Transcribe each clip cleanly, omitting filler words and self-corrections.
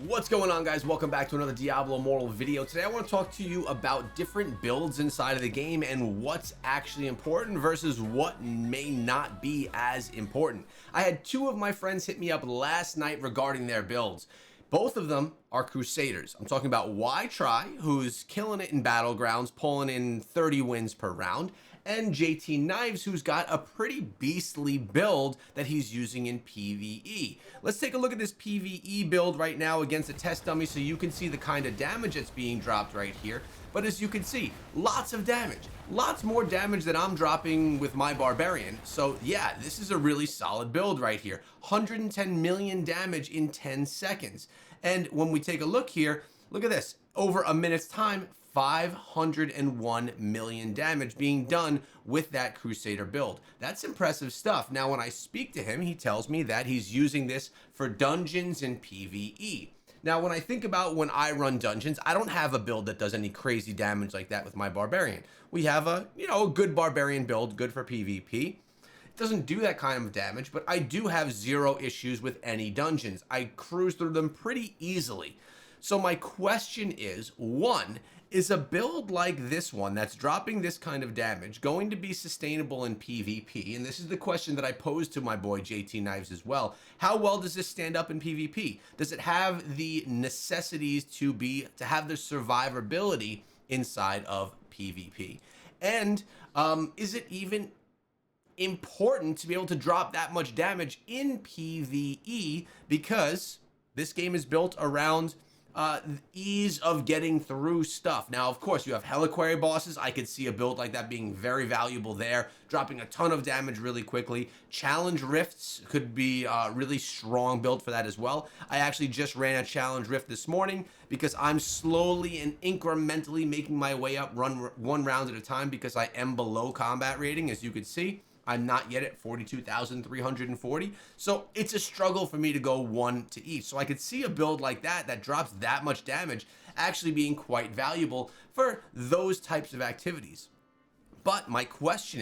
What's going on, guys? Welcome back to another Diablo Immortal video. Today I want to talk to you about different builds inside of the game and what's actually important versus what may not be as important. I had two of my friends hit me up last night regarding their builds. Both of them are Crusaders. I'm talking about Try, who's killing it in Battlegrounds, pulling in 30 wins per round, and JT Knives, who's got a pretty beastly build that he's using in PvE. Let's take a look at this PvE build right now against a test dummy so you can see the kind of damage that's being dropped right here. But as you can see, lots of damage. Lots more damage than I'm dropping with my Barbarian. So yeah, this is a really solid build right here. 110 million damage in 10 seconds. And when we take a look here, look at this. Over a minute's time, 501 million damage being done with that Crusader build. That's impressive stuff. Now, when I speak to him, he tells me that he's using this for dungeons and PvE. Now, when I think about when I run dungeons, I don't have a build that does any crazy damage like that with my Barbarian. We have a good Barbarian build, good for PvP. It doesn't do that kind of damage, but I do have zero issues with any dungeons. I cruise through them pretty easily. So my question is, one, is a build like this one that's dropping this kind of damage going to be sustainable in PvP? And this is the question that I posed to my boy JT Knives as well. How well does this stand up in PvP? Does it have the necessities to have the survivability inside of PvP? And is it even important to be able to drop that much damage in PvE? Because this game is built around ease of getting through stuff. Now, of course, you have Heliquary bosses. I could see a build like that being very valuable there, dropping a ton of damage really quickly. Challenge Rifts could be a really strong build for that as well. I actually just ran a Challenge Rift this morning because I'm slowly and incrementally making my way up one round at a time because I am below combat rating, as you can see. I'm not yet at 42,340. So it's a struggle for me to go one to each. So I could see a build like that that drops that much damage actually being quite valuable for those types of activities. But my question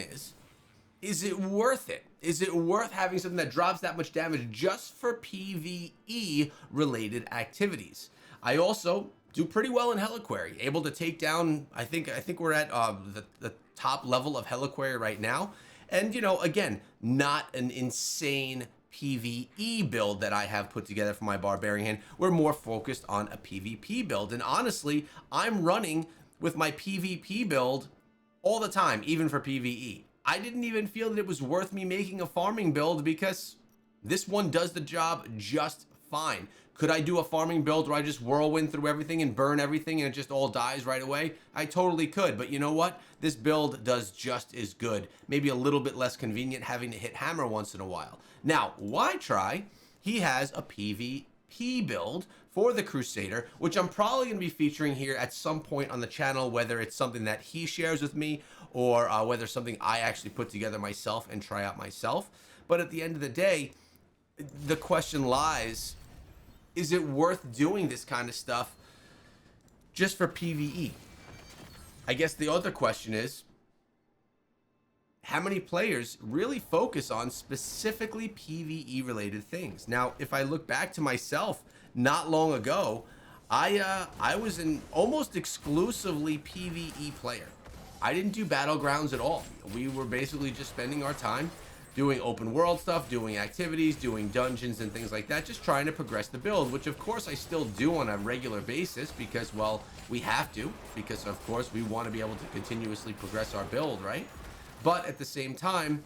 is it worth it? Is it worth having something that drops that much damage just for PvE related activities? I also do pretty well in Heliquary, able to take down, I think we're at the top level of Heliquary right now. And, again, not an insane PvE build that I have put together for my Barbarian. We're more focused on a PvP build. And honestly, I'm running with my PvP build all the time, even for PvE. I didn't even feel that it was worth me making a farming build because this one does the job just fine. Could I do a farming build where I just whirlwind through everything and burn everything and it just all dies right away? I totally could, but you know what? This build does just as good. Maybe a little bit less convenient having to hit hammer once in a while. Now, Try, he has a PvP build for the Crusader, which I'm probably going to be featuring here at some point on the channel, whether it's something that he shares with me or whether something I actually put together myself and try out myself. But at the end of the day, the question lies, is it worth doing this kind of stuff just for PvE? I guess the other question is, how many players really focus on specifically PvE related things? Now, if I look back to myself not long ago, I was an almost exclusively PvE player. I didn't do Battlegrounds at all. We were basically just spending our time doing open world stuff, doing activities, doing dungeons and things like that, just trying to progress the build, which of course I still do on a regular basis because, well, we have to, because of course we want to be able to continuously progress our build, right? But at the same time,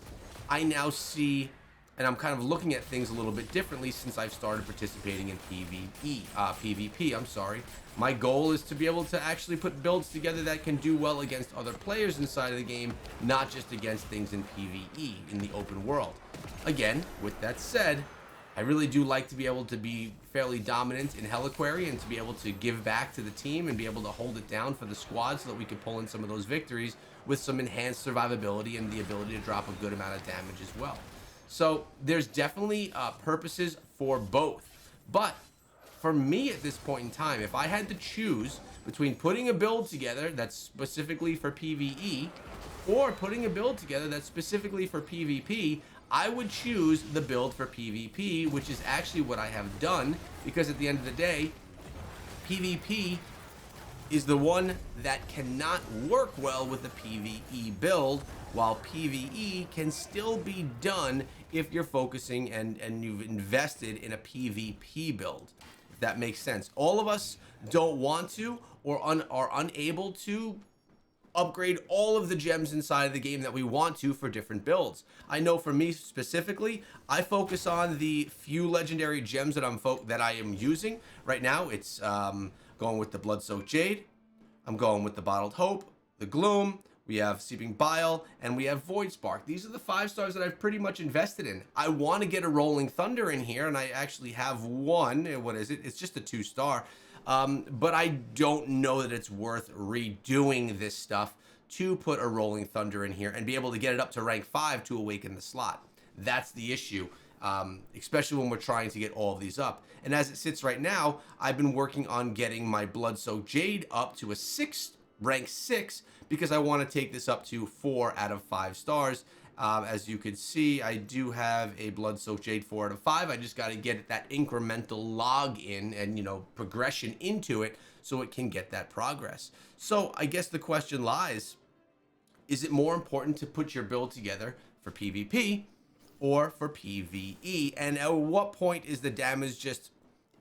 I now see, and I'm kind of looking at things a little bit differently since I've started participating in PvP, I'm sorry. My goal is to be able to actually put builds together that can do well against other players inside of the game, not just against things in PvE, in the open world. Again, with that said, I really do like to be able to be fairly dominant in Heliquary and to be able to give back to the team and be able to hold it down for the squad so that we can pull in some of those victories with some enhanced survivability and the ability to drop a good amount of damage as well. So there's definitely purposes for both. But for me at this point in time, if I had to choose between putting a build together that's specifically for PvE or putting a build together that's specifically for PvP, I would choose the build for PvP, which is actually what I have done, because at the end of the day, PvP is the one that cannot work well with the PvE build, while PvE can still be done if you're focusing and you've invested in a PvP build, if that makes sense. All of us don't want to or are unable to upgrade all of the gems inside of the game that we want to for different builds. I know for me specifically, I focus on the few legendary gems that I am using right now. It's going with the Blood-Soaked Jade, I'm going with the Bottled Hope, the Gloom, we have Seeping Bile, and we have Void Spark. These are the 5 stars that I've pretty much invested in. I want to get a Rolling Thunder in here, and I actually have one. What is it? It's just a 2-star. But I don't know that it's worth redoing this stuff to put a Rolling Thunder in here and be able to get it up to rank 5 to awaken the slot. That's the issue, especially when we're trying to get all of these up. And as it sits right now, I've been working on getting my Blood-Soaked Jade up to a rank 6, because I want to take this up to 4 out of 5 stars. As you can see, I do have a Blood-Soaked Jade 4 out of 5. I just got to get that incremental log in and, progression into it so it can get that progress. So I guess the question lies, is it more important to put your build together for PvP or for PvE? And at what point is the damage just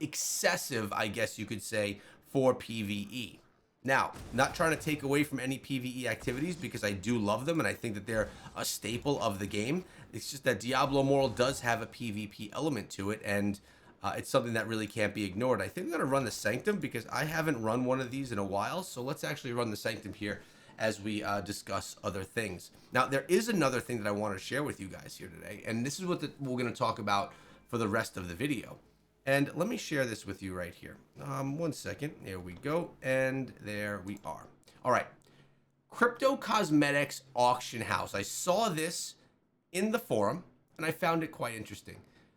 excessive, I guess you could say, for PvE? Now, not trying to take away from any PvE activities, because I do love them and I think that they're a staple of the game. It's just that Diablo Immortal does have a PvP element to it, and it's something that really can't be ignored. I think I'm going to run the Sanctum because I haven't run one of these in a while, so let's actually run the Sanctum here as we discuss other things. Now, there is another thing that I want to share with you guys here today, and this is what we're going to talk about for the rest of the video. And let me share this with you right here. 1 second. There we go. And there we are. All right. Crypto Cosmetics Auction House. I saw this in the forum, and I found it quite interesting.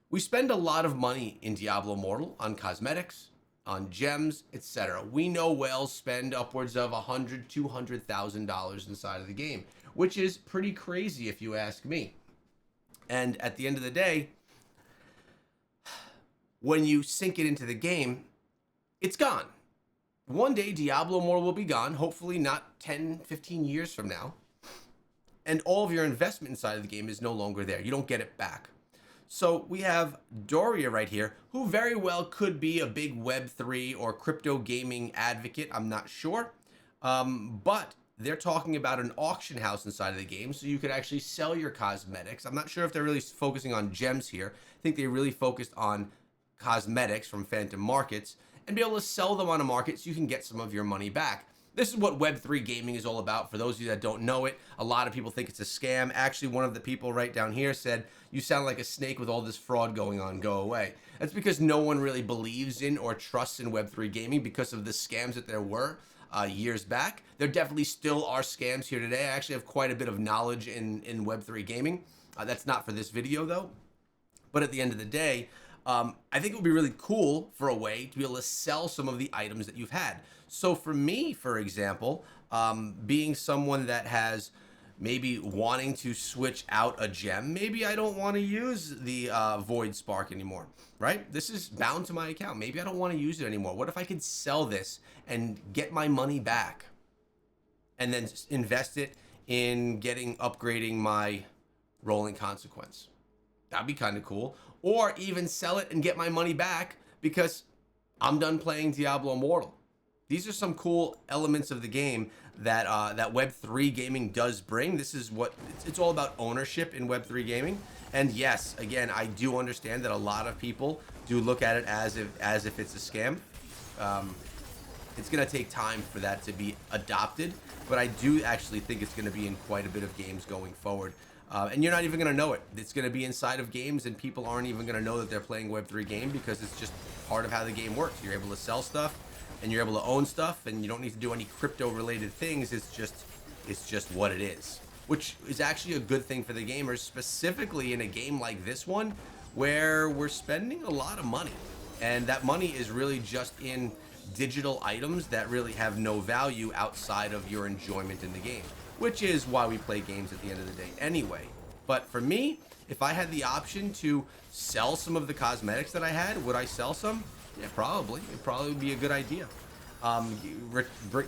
We spend a lot of money in Diablo Immortal on cosmetics, on gems, etc. We know whales spend upwards of $100,000 to $200,000 inside of the game, which is pretty crazy if you ask me. And at the end of the day, when you sink it into the game, it's gone. One day, Diablo Immortal will be gone, hopefully not 10, 15 years from now. And all of your investment inside of the game is no longer there. You don't get it back. So we have Doria right here, who very well could be a big Web3 or crypto gaming advocate. I'm not sure. But they're talking about an auction house inside of the game, so you could actually sell your cosmetics. I'm not sure if they're really focusing on gems here. I think they really focused on cosmetics from Phantom Markets and be able to sell them on a market so you can get some of your money back. This is what Web3 gaming is all about. For those of you that don't know it, a lot of people think it's a scam. Actually, one of the people right down here said, "You sound like a snake with all this fraud going on, go away." That's because no one really believes in or trusts in Web3 gaming because of the scams that there were years back. There definitely still are scams here today. I actually have quite a bit of knowledge in Web3 gaming. That's not for this video though. But at the end of the day, I think it would be really cool for a way to be able to sell some of the items that you've had. So for me, for example, being someone that has maybe wanting to switch out a gem, maybe I don't want to use the Void Spark anymore, right? This is bound to my account. Maybe I don't want to use it anymore. What if I could sell this and get my money back and then invest it in upgrading my Rolling Consequence? That'd be kind of cool. Or even sell it and get my money back because I'm done playing Diablo Immortal. These are some cool elements of the game that that Web3 gaming does bring. This is what it's all about, ownership in Web3 gaming. And yes, again, I do understand that a lot of people do look at it as if it's a scam. It's going to take time for that to be adopted, but I do actually think it's going to be in quite a bit of games going forward. And you're not even going to know it. It's going to be inside of games, and people aren't even going to know that they're playing Web3 game because it's just part of how the game works. You're able to sell stuff, and you're able to own stuff, and you don't need to do any crypto-related things. It's just what it is, which is actually a good thing for the gamers, specifically in a game like this one, where we're spending a lot of money, and that money is really just in digital items that really have no value outside of your enjoyment in the game, which is why we play games at the end of the day anyway. But for me, if I had the option to sell some of the cosmetics that I had, would I sell some? Yeah, probably. It probably would be a good idea.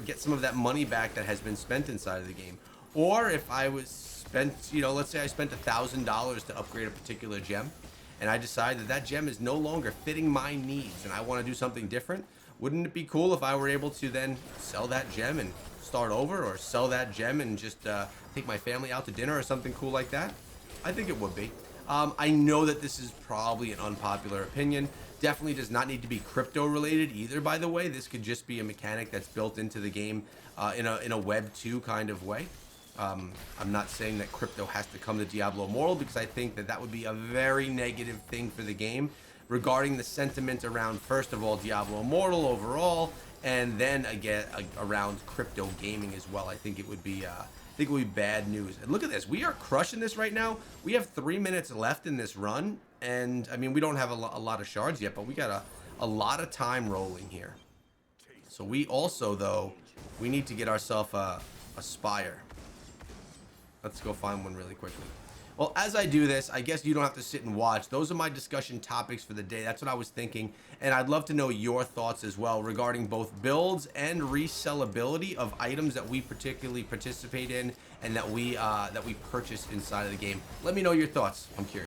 Get some of that money back that has been spent inside of the game. Or if I was spent, you know, let's say I spent $1,000 to upgrade a particular gem, and I decide that that gem is no longer fitting my needs and I want to do something different, wouldn't it be cool if I were able to then sell that gem and start over, or sell that gem and just take my family out to dinner or something cool like that? I think it would be. I know that this is probably an unpopular opinion. Definitely does not need to be crypto related either, by the way. This could just be a mechanic that's built into the game in a Web 2 kind of way. I'm not saying that crypto has to come to Diablo Immortal, because I think that that would be a very negative thing for the game regarding the sentiment around, first of all, Diablo Immortal overall, and then again around crypto gaming as well. I think it would be bad news. And look at this, we are crushing this right now. We have 3 minutes left in this run, and I mean, we don't have a lot of shards yet, but we got a lot of time rolling here. So we also, though, we need to get ourselves a spire. Let's go find one really quickly. Well, as I do this, I guess you don't have to sit and watch. Those are my discussion topics for the day. That's what I was thinking. And I'd love to know your thoughts as well regarding both builds and resellability of items that we particularly participate in and that we purchase inside of the game. Let me know your thoughts. I'm curious.